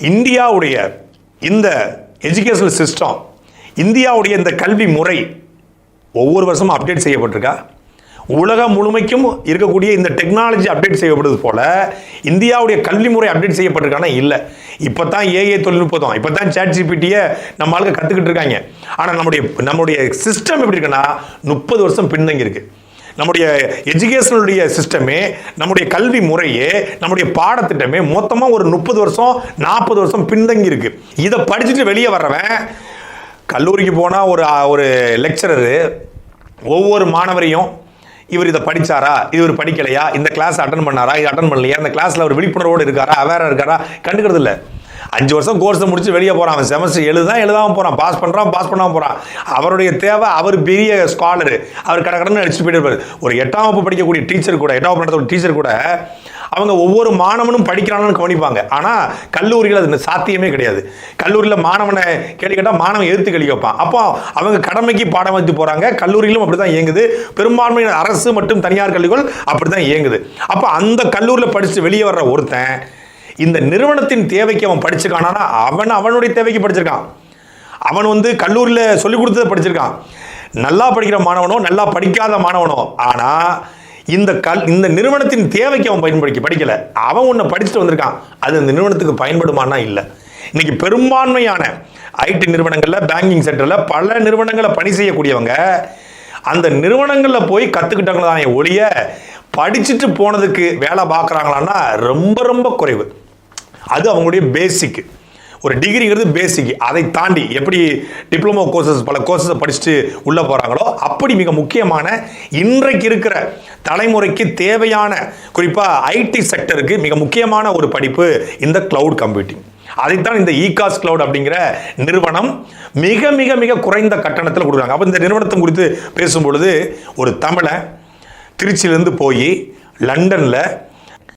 இந்தியாவுடைய இந்த educational system, இந்தியாவுடைய இந்த கல்வி முறை ஒவ்வொரு வருஷமும் அப்டேட் செய்யப்பட்டிருக்கா? உலகம் முழுமைக்கும் இருக்கக்கூடிய இந்த டெக்னாலஜி அப்டேட் செய்யப்படுவது போல இந்தியாவுடைய கல்வி முறை அப்டேட் செய்யப்பட்டிருக்கானா? இல்லை. இப்போ தான் ஏஐ தொழில்நுட்பம், இப்போ தான் ChatGPT-யை நம்ம ஆளுங்க கற்றுக்கிட்டு இருக்காங்க. ஆனால் நம்முடைய சிஸ்டம் எப்படி இருக்குன்னா 30 வருஷம் பின்தங்கி இருக்கு. நம்முடைய எஜுகேஷனுடைய சிஸ்டமே, நம்முடைய கல்வி முறையே, நம்முடைய பாடத்திட்டமே மொத்தமாக ஒரு 30 வருஷம் 40 வருஷம் பின்தங்கி இருக்கு. இதை படிச்சுட்டு வெளியே வர்றவன் கல்லூரிக்கு போனால் ஒரு லெக்சரரு ஒவ்வொரு மாணவரையும் இவர் இதை படித்தாரா, இவர் படிக்கலையா, இந்த கிளாஸ் அட்டன் பண்ணாரா, இது அட்டன் பண்ணலையா, இந்த கிளாஸில் அவர் விழிப்புணர்வோடு இருக்காரா, அவேராக இருக்காரா கண்டுக்கிறது இல்லை. 5 வருஷம் கோர்ஸை முடிச்சு வெளியே போகிறான். அவன் செமஸ்டர் எழுதாமல் போகிறான், பாஸ் பண்ணாமல் போகிறான். அவருடைய தேவை, அவர் பெரிய ஸ்காலரு, அவர் கடன்னு அடிச்சுட்டு போயிட்டு இருப்பார். ஒரு 8ஆம் வகுப்பு படிக்கக்கூடிய டீச்சர் கூட, 8ஆம் வகுப்பு டீச்சர் கூட அவங்க ஒவ்வொரு மாணவனும் படிக்கிறான்னு கவனிப்பாங்க. ஆனால் கல்லூரியில் அது சாத்தியமே கிடையாது. கல்லூரியில் மாணவனை கேட்டால் மாணவன் எதிர்த்து கேள்வி வைப்பான். அப்போ அவங்க கடமைக்கு பாடம் வச்சு போகிறாங்க. கல்லூரியிலும் அப்படி தான் இயங்குது. பெரும்பான்மையான அரசு மற்றும் தனியார் கல்லூரிகள் அப்படி தான் இயங்குது. அப்போ அந்த கல்லூரியில் படித்து வெளியே வர்ற ஒருத்தன் இந்த நிறுவனத்தின் தேவைக்கு அவன் படிச்சுக்கானா? அவனுடைய தேவைக்கு படிச்சிருக்கான். அவன் கல்லூரியில் சொல்லிக் கொடுத்ததை படிச்சிருக்கான். நல்லா படிக்கிற மாணவனோ நல்லா படிக்காத மாணவனோ, ஆனால் இந்த நிறுவனத்தின் தேவைக்கு அவன் படிக்கல. அவன் ஒன்று படிச்சுட்டு வந்திருக்கான். அது இந்த நிறுவனத்துக்கு பயன்படுமானா? இல்லை. இன்னைக்கு பெரும்பான்மையான ஐடி நிறுவனங்களில், பேங்கிங் செக்டரில் பல நிறுவனங்களை பணி செய்யக்கூடியவங்க அந்த நிறுவனங்களில் போய் கற்றுக்கிட்டாங்களே ஒழிய படிச்சுட்டு போனதுக்கு வேலை பார்க்குறாங்களான்னா ரொம்ப ரொம்ப குறைவு. அது அவங்களுடைய பேசிக். ஒரு டிகிரிங்கிறது பேசிக். அதை தாண்டி எப்படி டிப்ளமோ கோர்சஸ், பல கோர்சஸை படிச்சுட்டு உள்ளே போகிறாங்களோ அப்படி மிக முக்கியமான இன்றைக்கு இருக்கிற தலைமுறைக்கு தேவையான, குறிப்பாக ஐடி செக்டருக்கு மிக முக்கியமான ஒரு படிப்பு இந்த கிளவுட் கம்ப்யூட்டிங். அதைத்தான் இந்த ஈகாஸ் கிளவுட் அப்படிங்கிற நிறுவனம் மிக மிக மிக குறைந்த கட்டணத்தில் கொடுக்குறாங்க. அப்போ இந்த நிறுவனத்தை குறித்து பேசும்பொழுது ஒரு தமிழன் திருச்சியிலேருந்து போய் லண்டனில்